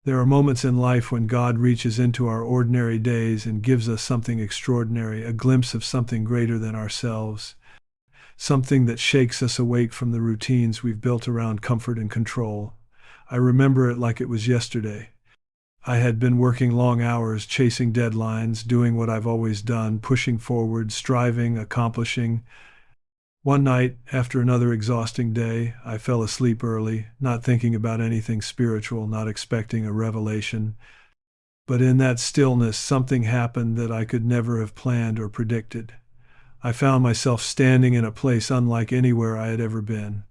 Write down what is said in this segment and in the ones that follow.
There are moments in life when God reaches into our ordinary days and gives us something extraordinary, a glimpse of something greater than ourselves, something that shakes us awake from the routines we've built around comfort and control. I remember it like it was yesterday. I had been working long hours, chasing deadlines, doing what I've always done, pushing forward, striving, accomplishing. One night, after another exhausting day, I fell asleep early, not thinking about anything spiritual, not expecting a revelation. But in that stillness, something happened that I could never have planned or predicted. I found myself standing in a place unlike anywhere I had ever been.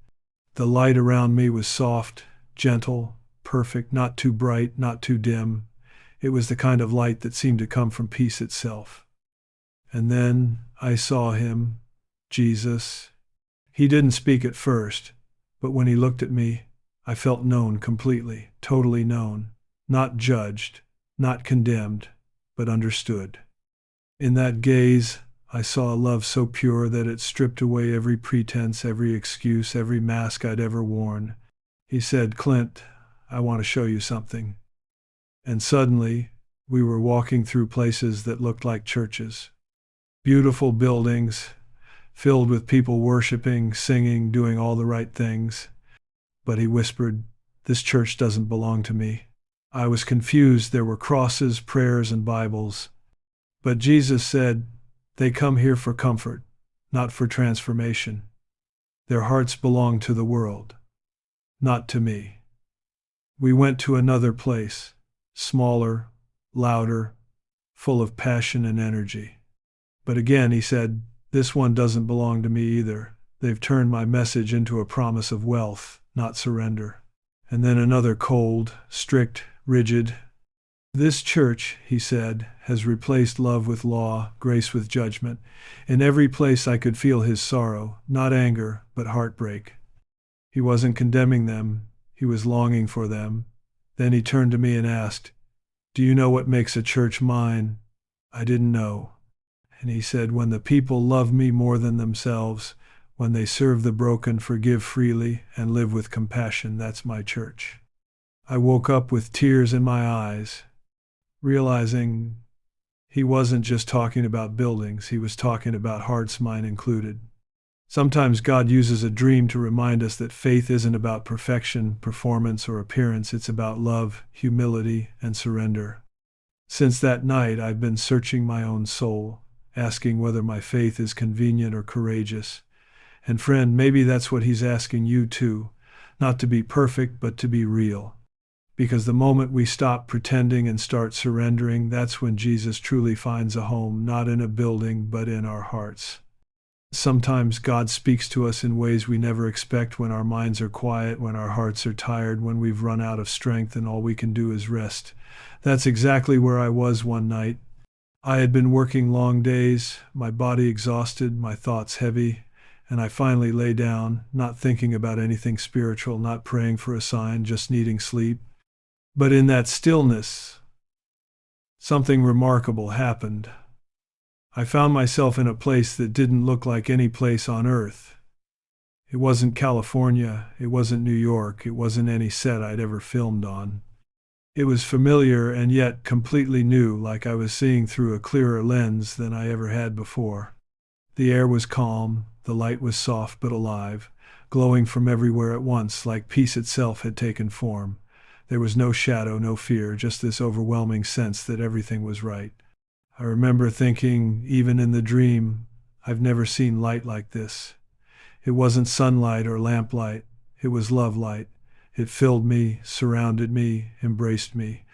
The light around me was soft, gentle, perfect, not too bright, not too dim. It was the kind of light that seemed to come from peace itself. And then I saw him, Jesus. He didn't speak at first, but when he looked at me, I felt known completely, totally known, not judged, not condemned, but understood. In that gaze, I saw a love so pure that it stripped away every pretense, every excuse, every mask I'd ever worn. He said, "Clint, I want to show you something." And suddenly, we were walking through places that looked like churches. Beautiful buildings, filled with people worshiping, singing, doing all the right things. But he whispered, "This church doesn't belong to me." I was confused. There were crosses, prayers, and Bibles. But Jesus said, "They come here for comfort, not for transformation. Their hearts belong to the world, not to me." We went to another place, smaller, louder, full of passion and energy. But again he said, "This one doesn't belong to me either. They've turned my message into a promise of wealth, not surrender." And then another cold, strict, rigid. "This church," he said, "has replaced love with law, grace with judgment." In every place I could feel his sorrow, not anger, but heartbreak. He wasn't condemning them, he was longing for them. Then he turned to me and asked, "Do you know what makes a church mine?" I didn't know. And he said, "When the people love me more than themselves, when they serve the broken, forgive freely, and live with compassion, that's my church." I woke up with tears in my eyes, realizing he wasn't just talking about buildings, he was talking about hearts, mine included. Sometimes God uses a dream to remind us that faith isn't about perfection, performance, or appearance. It's about love, humility, and surrender. Since that night, I've been searching my own soul, asking whether my faith is convenient or courageous. And friend, maybe that's what he's asking you too, not to be perfect, but to be real. Because the moment we stop pretending and start surrendering, that's when Jesus truly finds a home, not in a building, but in our hearts. Sometimes God speaks to us in ways we never expect, when our minds are quiet, when our hearts are tired, when we've run out of strength and all we can do is rest. That's exactly where I was one night. I had been working long days, my body exhausted, my thoughts heavy, and I finally lay down, not thinking about anything spiritual, not praying for a sign, just needing sleep. But in that stillness, something remarkable happened. I found myself in a place that didn't look like any place on earth. It wasn't California, it wasn't New York, it wasn't any set I'd ever filmed on. It was familiar and yet completely new, like I was seeing through a clearer lens than I ever had before. The air was calm, the light was soft but alive, glowing from everywhere at once, like peace itself had taken form. There was no shadow, no fear, just this overwhelming sense that everything was right. I remember thinking, even in the dream, I've never seen light like this. It wasn't sunlight or lamplight, it was love light. It filled me, surrounded me, embraced me.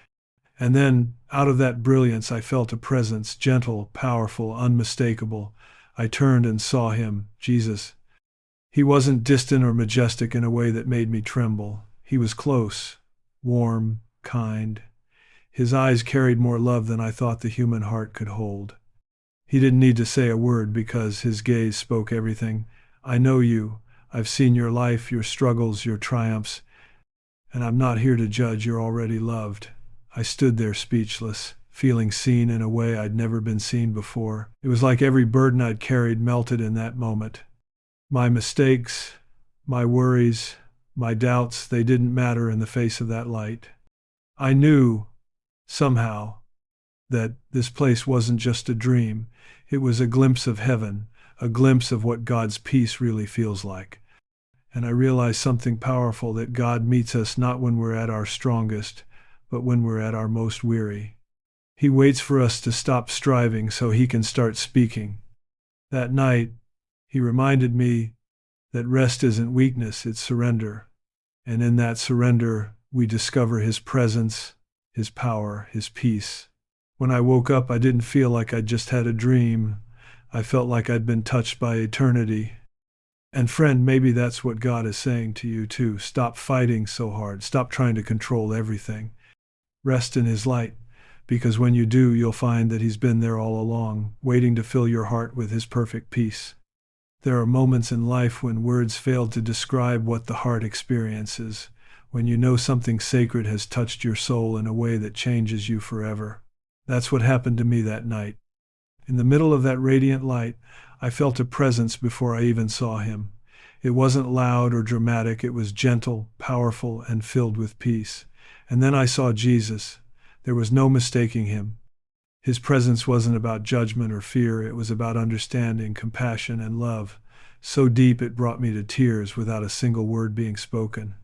And then, out of that brilliance, I felt a presence, gentle, powerful, unmistakable. I turned and saw him, Jesus. He wasn't distant or majestic in a way that made me tremble. He was close, warm, kind. His eyes carried more love than I thought the human heart could hold. He didn't need to say a word because his gaze spoke everything. "I know you. I've seen your life, your struggles, your triumphs, and I'm not here to judge. You're already loved." I stood there speechless, feeling seen in a way I'd never been seen before. It was like every burden I'd carried melted in that moment. My mistakes, my worries, my doubts, they didn't matter in the face of that light. I knew, somehow, that this place wasn't just a dream. It was a glimpse of heaven, a glimpse of what God's peace really feels like. And I realized something powerful, that God meets us not when we're at our strongest, but when we're at our most weary. He waits for us to stop striving so he can start speaking. That night, he reminded me that rest isn't weakness, it's surrender. And in that surrender, we discover his presence, his power, his peace. When I woke up, I didn't feel like I'd just had a dream. I felt like I'd been touched by eternity. And friend, maybe that's what God is saying to you too. Stop fighting so hard. Stop trying to control everything. Rest in his light, because when you do, you'll find that he's been there all along, waiting to fill your heart with his perfect peace. There are moments in life when words fail to describe what the heart experiences, when you know something sacred has touched your soul in a way that changes you forever. That's what happened to me that night. In the middle of that radiant light, I felt a presence before I even saw him. It wasn't loud or dramatic, it was gentle, powerful, and filled with peace. And then I saw Jesus. There was no mistaking him. His presence wasn't about judgment or fear, it was about understanding, compassion, and love. So deep it brought me to tears without a single word being spoken.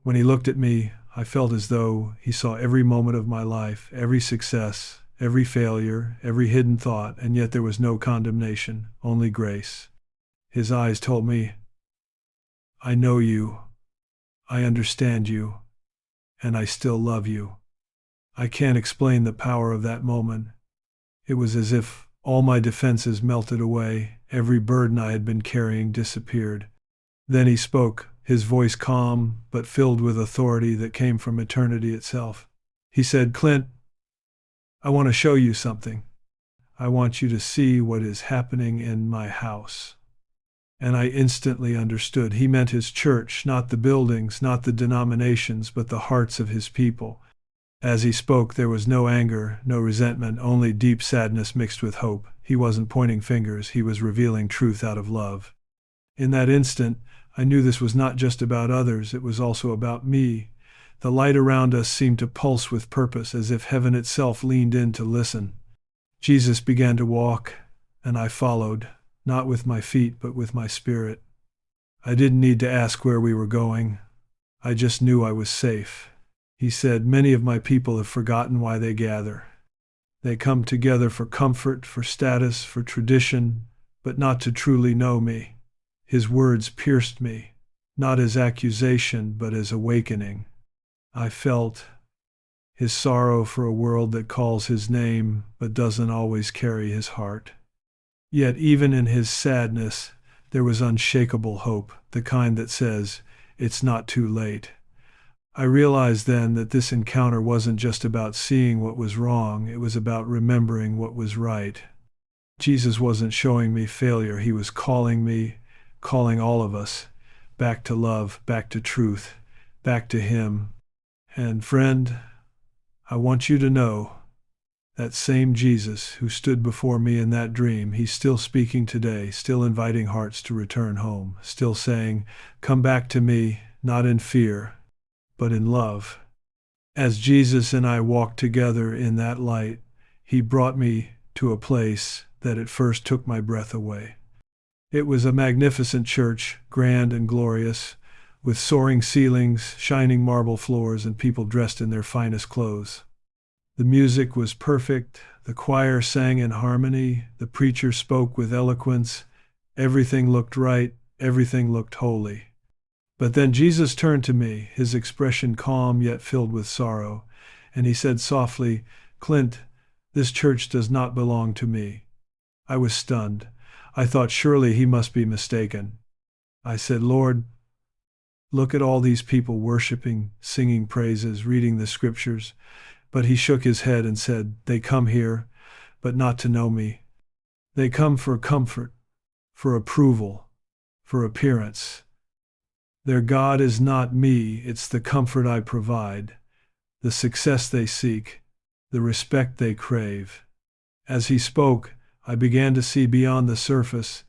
When he looked at me, I felt as though he saw every moment of my life, every success, every failure, every hidden thought, and yet there was no condemnation, only grace. His eyes told me, I know you, I understand you, and I still love you. I can't explain the power of that moment. It was as if all my defenses melted away, every burden I had been carrying disappeared. Then he spoke, his voice calm, but filled with authority that came from eternity itself. He said, Clint, I want to show you something. I want you to see what is happening in my house. And I instantly understood. He meant his church, not the buildings, not the denominations, but the hearts of his people. As he spoke, there was no anger, no resentment, only deep sadness mixed with hope. He wasn't pointing fingers, he was revealing truth out of love. In that instant, I knew this was not just about others, it was also about me. The light around us seemed to pulse with purpose, as if heaven itself leaned in to listen. Jesus began to walk, and I followed, not with my feet, but with my spirit. I didn't need to ask where we were going. I just knew I was safe. He said, many of my people have forgotten why they gather. They come together for comfort, for status, for tradition, but not to truly know me. His words pierced me, not as accusation, but as awakening. I felt his sorrow for a world that calls his name, but doesn't always carry his heart. Yet even in his sadness, there was unshakable hope, the kind that says, it's not too late. I realized then that this encounter wasn't just about seeing what was wrong, it was about remembering what was right. Jesus wasn't showing me failure, he was calling me, calling all of us, back to love, back to truth, back to him. And friend, I want you to know, that same Jesus who stood before me in that dream, he's still speaking today, still inviting hearts to return home, still saying, come back to me, not in fear, but in love. As Jesus and I walked together in that light, he brought me to a place that at first took my breath away. It was a magnificent church, grand and glorious, with soaring ceilings, shining marble floors, and people dressed in their finest clothes. The music was perfect, the choir sang in harmony, the preacher spoke with eloquence, everything looked right, everything looked holy. But then Jesus turned to me, his expression calm yet filled with sorrow, and he said softly, Clint, this church does not belong to me. I was stunned. I thought surely he must be mistaken. I said, Lord, look at all these people worshiping, singing praises, reading the scriptures. But he shook his head and said, they come here, but not to know me. They come for comfort, for approval, for appearance. Their God is not me, it's the comfort I provide, the success they seek, the respect they crave. As he spoke, I began to see beyond the surface.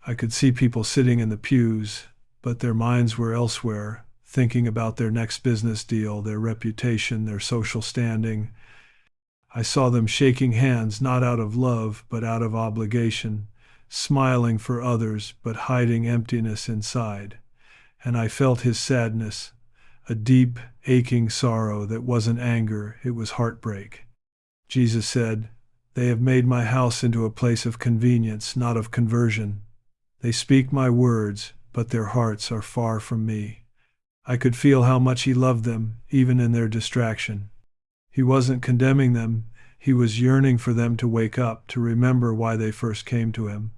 I could see people sitting in the pews, but their minds were elsewhere, thinking about their next business deal, their reputation, their social standing. I saw them shaking hands not out of love, but out of obligation, smiling for others, but hiding emptiness inside. And I felt his sadness, a deep, aching sorrow that wasn't anger, it was heartbreak. Jesus said, "They have made my house into a place of convenience, not of conversion. They speak my words, but their hearts are far from me." I could feel how much he loved them, even in their distraction. He wasn't condemning them, he was yearning for them to wake up, to remember why they first came to him.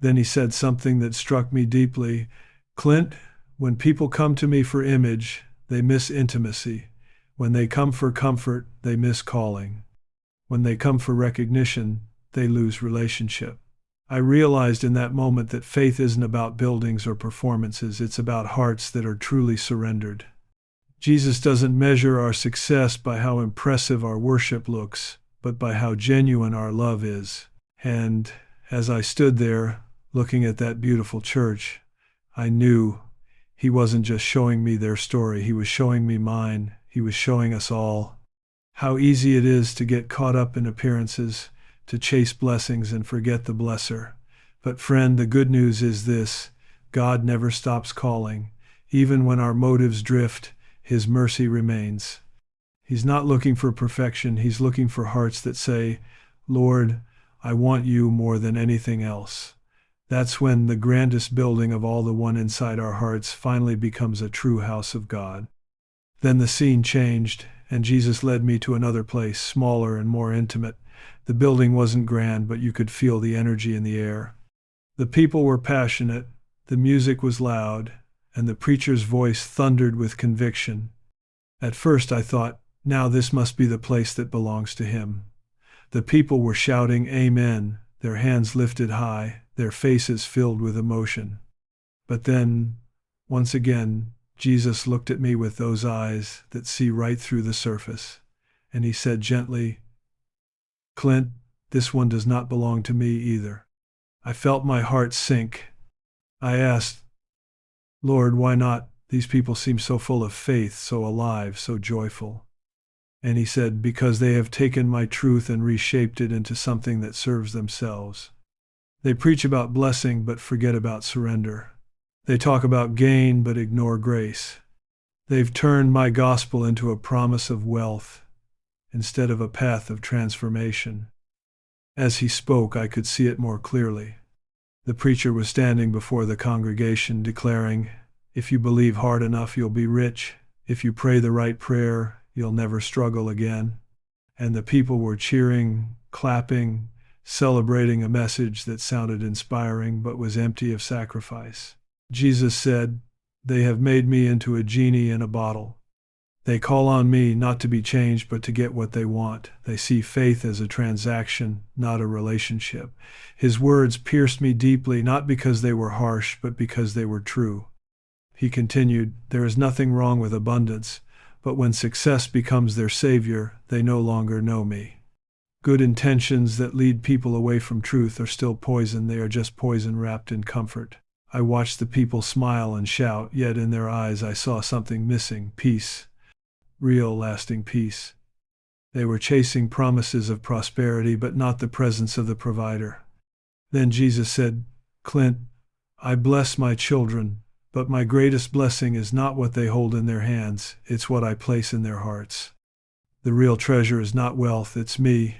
Then he said something that struck me deeply. "Clint, when people come to me for image, they miss intimacy. When they come for comfort, they miss calling. When they come for recognition, they lose relationship." I realized in that moment that faith isn't about buildings or performances, it's about hearts that are truly surrendered. Jesus doesn't measure our success by how impressive our worship looks, but by how genuine our love is. And as I stood there, looking at that beautiful church, I knew he wasn't just showing me their story, he was showing me mine, he was showing us all. How easy it is to get caught up in appearances, to chase blessings and forget the blesser. But friend, the good news is this: God never stops calling. Even when our motives drift, his mercy remains. He's not looking for perfection, he's looking for hearts that say, "Lord, I want you more than anything else." That's when the grandest building of all, the one inside our hearts, finally becomes a true house of God. Then the scene changed, and Jesus led me to another place, smaller and more intimate. The building wasn't grand, but you could feel the energy in the air. The people were passionate, the music was loud, and the preacher's voice thundered with conviction. At first I thought, now this must be the place that belongs to him. The people were shouting amen, their hands lifted high, their faces filled with emotion. But then, once again, Jesus looked at me with those eyes that see right through the surface, and he said gently, "Clint, this one does not belong to me either." I felt my heart sink. I asked, "Lord, why not? These people seem so full of faith, so alive, so joyful." And he said, "Because they have taken my truth and reshaped it into something that serves themselves. They preach about blessing but forget about surrender. They talk about gain but ignore grace. They've turned my gospel into a promise of wealth instead of a path of transformation." As he spoke, I could see it more clearly. The preacher was standing before the congregation declaring, "If you believe hard enough, you'll be rich. If you pray the right prayer, you'll never struggle again." And the people were cheering, clapping, celebrating a message that sounded inspiring but was empty of sacrifice. Jesus said, "They have made me into a genie in a bottle. They call on me not to be changed but to get what they want. They see faith as a transaction, not a relationship." His words pierced me deeply, not because they were harsh, but because they were true. He continued, "There is nothing wrong with abundance, but when success becomes their savior, they no longer know me. Good intentions that lead people away from truth are still poison. They are just poison wrapped in comfort." I watched the people smile and shout, yet in their eyes I saw something missing: peace. Real, lasting peace. They were chasing promises of prosperity, but not the presence of the provider. Then Jesus said, "Clint, I bless my children, but my greatest blessing is not what they hold in their hands, it's what I place in their hearts. The real treasure is not wealth, it's me."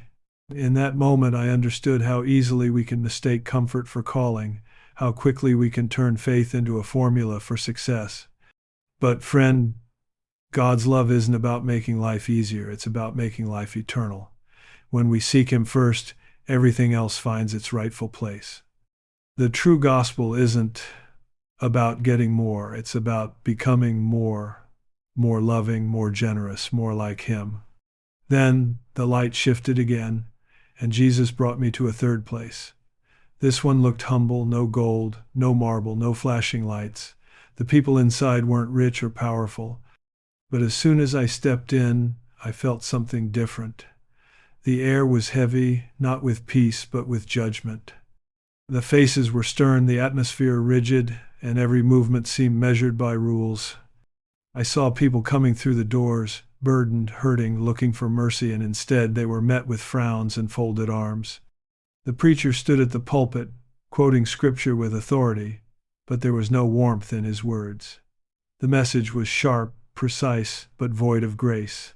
In that moment I understood how easily we can mistake comfort for calling, how quickly we can turn faith into a formula for success. But friend, God's love isn't about making life easier, it's about making life eternal. When we seek him first, everything else finds its rightful place. The true gospel isn't about getting more, it's about becoming more loving, more generous, more like him. Then the light shifted again, and Jesus brought me to a third place. This one looked humble, no gold, no marble, no flashing lights. The people inside weren't rich or powerful. But as soon as I stepped in, I felt something different. The air was heavy, not with peace, but with judgment. The faces were stern, the atmosphere rigid, and every movement seemed measured by rules. I saw people coming through the doors, burdened, hurting, looking for mercy, and instead they were met with frowns and folded arms. The preacher stood at the pulpit, quoting scripture with authority, but there was no warmth in his words. The message was sharp, precise, but void of grace.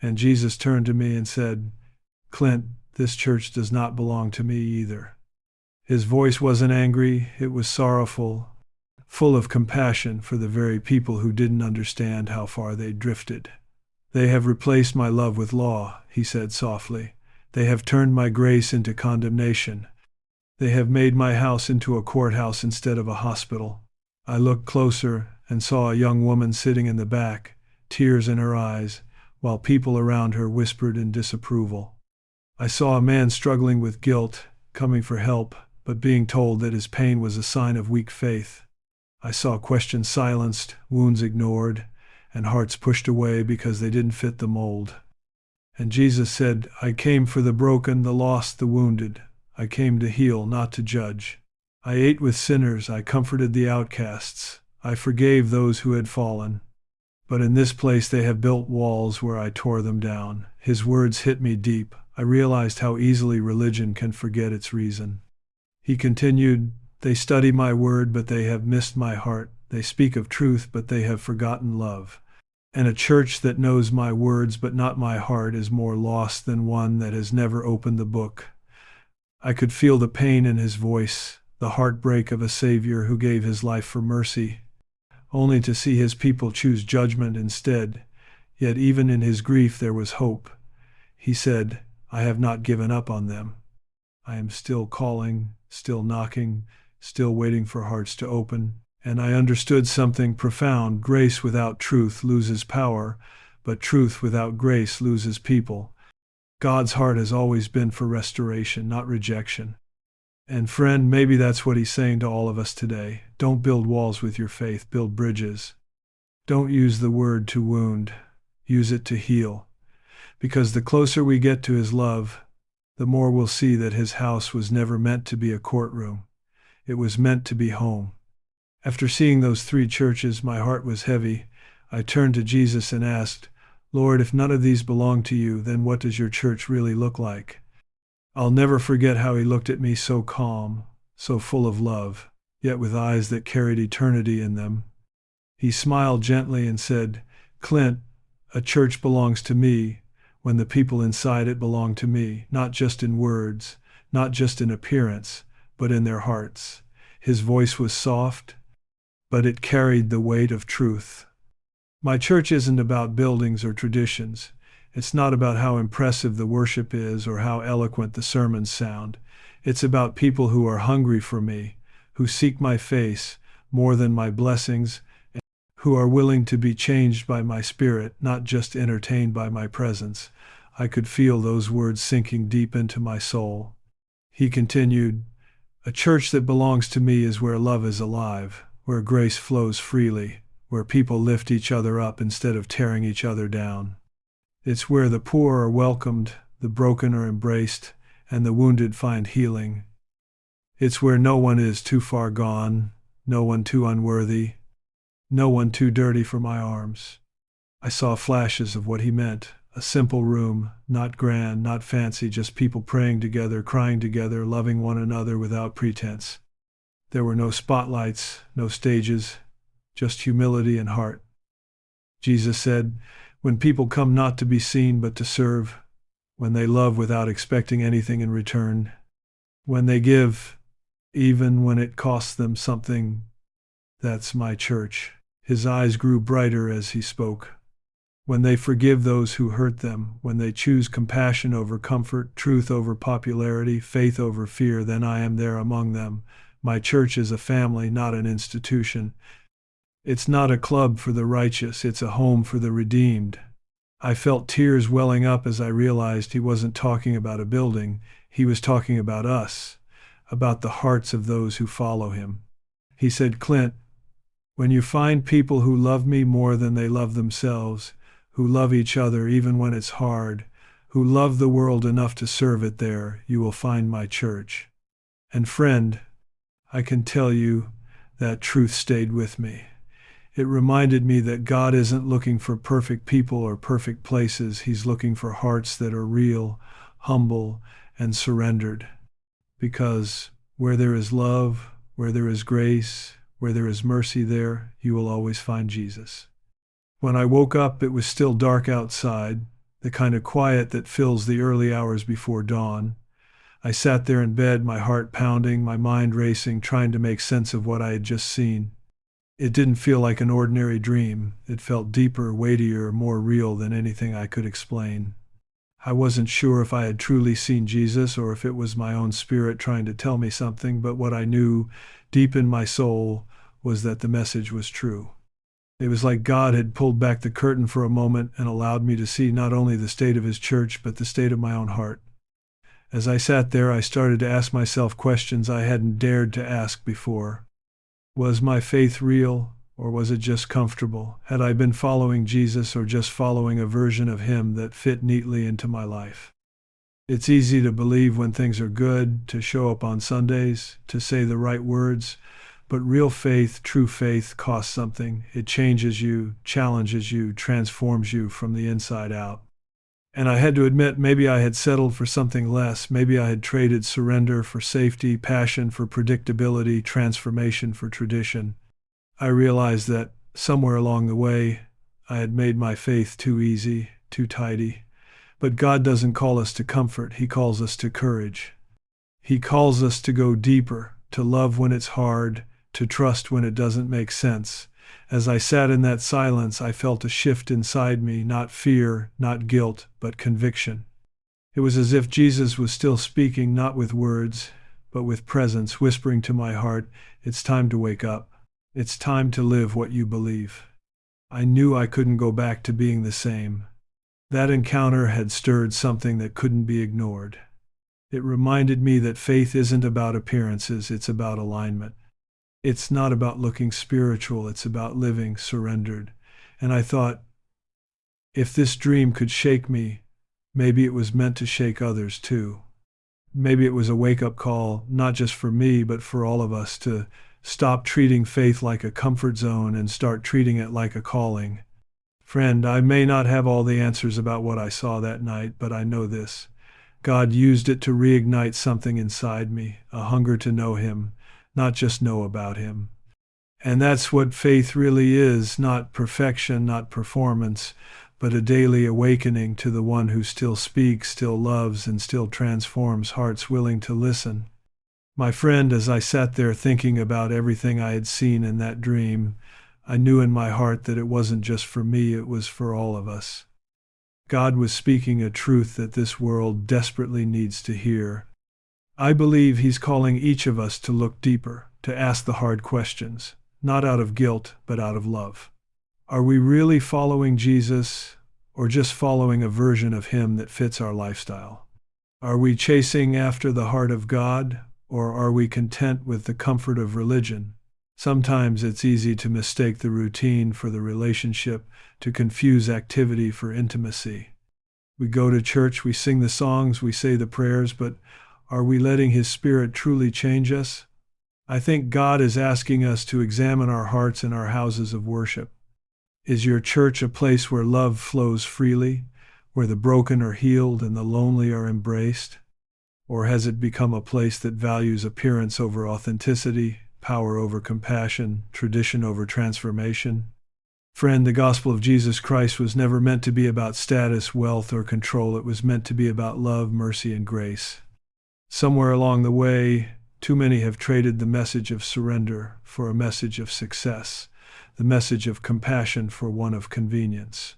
And Jesus turned to me and said, "Clint, this church does not belong to me either." His voice wasn't angry, it was sorrowful, full of compassion for the very people who didn't understand how far they'd drifted. "They have replaced my love with law," he said softly. "They have turned my grace into condemnation. They have made my house into a courthouse instead of a hospital." I looked closer and saw a young woman sitting in the back, tears in her eyes, while people around her whispered in disapproval. I saw a man struggling with guilt, coming for help, but being told that his pain was a sign of weak faith. I saw questions silenced, wounds ignored, and hearts pushed away because they didn't fit the mold. And Jesus said, "I came for the broken, the lost, the wounded. I came to heal, not to judge. I ate with sinners, I comforted the outcasts. I forgave those who had fallen. But in this place they have built walls where I tore them down." His words hit me deep. I realized how easily religion can forget its reason. He continued, "They study my word, but they have missed my heart. They speak of truth, but they have forgotten love. And a church that knows my words but not my heart is more lost than one that has never opened the book." I could feel the pain in his voice, the heartbreak of a Savior who gave his life for mercy, only to see his people choose judgment instead. Yet even in his grief there was hope. He said, "I have not given up on them. I am still calling, still knocking, still waiting for hearts to open." And I understood something profound. Grace without truth loses power, but truth without grace loses people. God's heart has always been for restoration, not rejection. And friend, maybe that's what he's saying to all of us today. Don't build walls with your faith, build bridges. Don't use the word to wound, use it to heal. Because the closer we get to his love, the more we'll see that his house was never meant to be a courtroom. It was meant to be home. After seeing those 3 churches, my heart was heavy. I turned to Jesus and asked, "Lord, if none of these belong to you, then what does your church really look like?" I'll never forget how he looked at me, so calm, so full of love, yet with eyes that carried eternity in them. He smiled gently and said, "Clint, a church belongs to me when the people inside it belong to me, not just in words, not just in appearance, but in their hearts." His voice was soft, but it carried the weight of truth. My church isn't about buildings or traditions. It's not about how impressive the worship is or how eloquent the sermons sound. It's about people who are hungry for me, who seek my face more than my blessings, and who are willing to be changed by my spirit, not just entertained by my presence. I could feel those words sinking deep into my soul. He continued, "A church that belongs to me is where love is alive, where grace flows freely, where people lift each other up instead of tearing each other down. It's where the poor are welcomed, the broken are embraced, and the wounded find healing. It's where no one is too far gone, no one too unworthy, no one too dirty for my arms." I saw flashes of what he meant. A simple room, not grand, not fancy, just people praying together, crying together, loving one another without pretense. There were no spotlights, no stages, just humility and heart. Jesus said, "When people come not to be seen but to serve, when they love without expecting anything in return, when they give, even when it costs them something, that's my church." His eyes grew brighter as he spoke. "When they forgive those who hurt them, when they choose compassion over comfort, truth over popularity, faith over fear, then I am there among them. My church is a family, not an institution. It's not a club for the righteous, it's a home for the redeemed." I felt tears welling up as I realized he wasn't talking about a building, he was talking about us, about the hearts of those who follow him. He said, "Clint, when you find people who love me more than they love themselves, who love each other even when it's hard, who love the world enough to serve it there, you will find my church." And friend, I can tell you that truth stayed with me. It reminded me that God isn't looking for perfect people or perfect places. He's looking for hearts that are real, humble, and surrendered. Because where there is love, where there is grace, where there is mercy, there you will always find Jesus. When I woke up, it was still dark outside, the kind of quiet that fills the early hours before dawn. I sat there in bed, my heart pounding, my mind racing, trying to make sense of what I had just seen. It didn't feel like an ordinary dream. It felt deeper, weightier, more real than anything I could explain. I wasn't sure if I had truly seen Jesus or if it was my own spirit trying to tell me something, but what I knew deep in my soul was that the message was true. It was like God had pulled back the curtain for a moment and allowed me to see not only the state of his church, but the state of my own heart. As I sat there, I started to ask myself questions I hadn't dared to ask before. Was my faith real, or was it just comfortable? Had I been following Jesus or just following a version of him that fit neatly into my life? It's easy to believe when things are good, to show up on Sundays, to say the right words, but real faith, true faith, costs something. It changes you, challenges you, transforms you from the inside out. And I had to admit, maybe I had settled for something less. Maybe I had traded surrender for safety, passion for predictability, transformation for tradition. I realized that somewhere along the way, I had made my faith too easy, too tidy. But God doesn't call us to comfort. He calls us to courage. He calls us to go deeper, to love when it's hard, to trust when it doesn't make sense. As I sat in that silence, I felt a shift inside me, not fear, not guilt, but conviction. It was as if Jesus was still speaking, not with words, but with presence, whispering to my heart, "It's time to wake up. It's time to live what you believe." I knew I couldn't go back to being the same. That encounter had stirred something that couldn't be ignored. It reminded me that faith isn't about appearances, it's about alignment. It's not about looking spiritual, it's about living surrendered. And I thought, if this dream could shake me, maybe it was meant to shake others too. Maybe it was a wake-up call, not just for me, but for all of us, to stop treating faith like a comfort zone and start treating it like a calling. Friend, I may not have all the answers about what I saw that night, but I know this. God used it to reignite something inside me, a hunger to know him, not just know about him. And that's what faith really is, not perfection, not performance, but a daily awakening to the one who still speaks, still loves, and still transforms hearts willing to listen. My friend, as I sat there thinking about everything I had seen in that dream, I knew in my heart that it wasn't just for me, it was for all of us. God was speaking a truth that this world desperately needs to hear. I believe he's calling each of us to look deeper, to ask the hard questions, not out of guilt, but out of love. Are we really following Jesus, or just following a version of him that fits our lifestyle? Are we chasing after the heart of God, or are we content with the comfort of religion? Sometimes it's easy to mistake the routine for the relationship, to confuse activity for intimacy. We go to church, we sing the songs, we say the prayers, but are we letting his Spirit truly change us? I think God is asking us to examine our hearts and our houses of worship. Is your church a place where love flows freely, where the broken are healed and the lonely are embraced? Or has it become a place that values appearance over authenticity, power over compassion, tradition over transformation? Friend, the gospel of Jesus Christ was never meant to be about status, wealth, or control. It was meant to be about love, mercy, and grace. Somewhere along the way, too many have traded the message of surrender for a message of success, the message of compassion for one of convenience.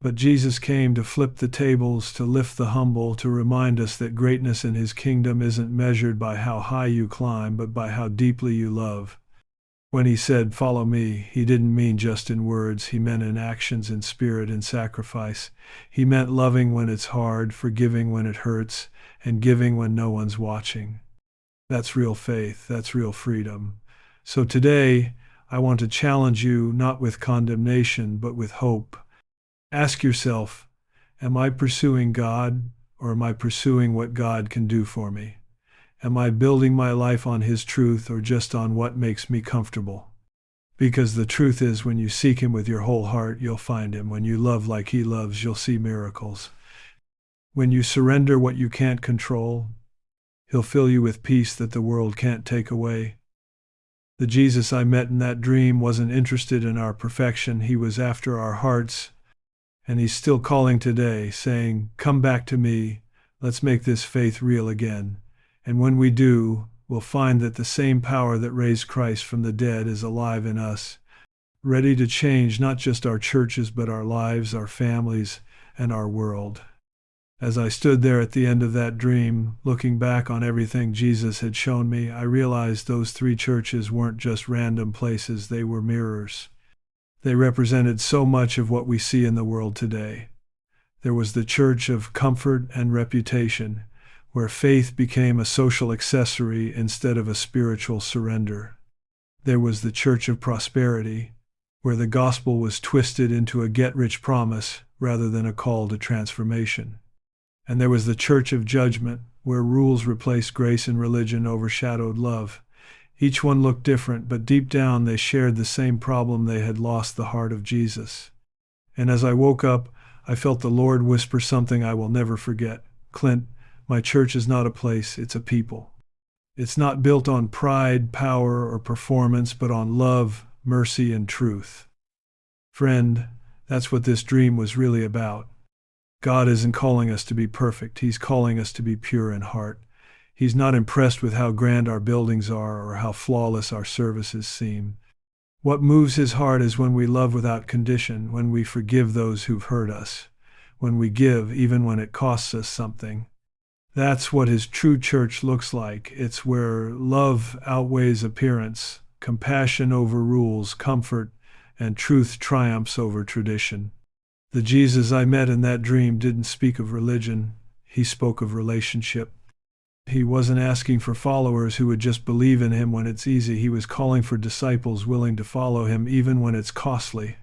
But Jesus came to flip the tables, to lift the humble, to remind us that greatness in his kingdom isn't measured by how high you climb, but by how deeply you love. When he said, "Follow me," he didn't mean just in words, he meant in actions, in spirit, in sacrifice. He meant loving when it's hard, forgiving when it hurts, and giving when no one's watching. That's real faith, that's real freedom. So today, I want to challenge you not with condemnation, but with hope. Ask yourself, am I pursuing God, or am I pursuing what God can do for me? Am I building my life on his truth, or just on what makes me comfortable? Because the truth is, when you seek him with your whole heart, you'll find him. When you love like he loves, you'll see miracles. When you surrender what you can't control, he'll fill you with peace that the world can't take away. The Jesus I met in that dream wasn't interested in our perfection. He was after our hearts, and he's still calling today, saying, "Come back to me. Let's make this faith real again." And when we do, we'll find that the same power that raised Christ from the dead is alive in us, ready to change not just our churches, but our lives, our families, and our world. As I stood there at the end of that dream, looking back on everything Jesus had shown me, I realized those 3 churches weren't just random places, they were mirrors. They represented so much of what we see in the world today. There was the church of comfort and reputation, where faith became a social accessory instead of a spiritual surrender. There was the church of prosperity, where the gospel was twisted into a get-rich promise rather than a call to transformation. And there was the church of judgment, where rules replaced grace and religion overshadowed love. Each one looked different, but deep down they shared the same problem: they had lost the heart of Jesus. And as I woke up, I felt the Lord whisper something I will never forget. "Clint, my church is not a place, it's a people. It's not built on pride, power, or performance, but on love, mercy, and truth." Friend, that's what this dream was really about. God isn't calling us to be perfect. He's calling us to be pure in heart. He's not impressed with how grand our buildings are or how flawless our services seem. What moves his heart is when we love without condition, when we forgive those who've hurt us, when we give even when it costs us something. That's what his true church looks like. It's where love outweighs appearance, compassion overrules comfort, and truth triumphs over tradition. The Jesus I met in that dream didn't speak of religion. He spoke of relationship. He wasn't asking for followers who would just believe in him when it's easy. He was calling for disciples willing to follow him even when it's costly.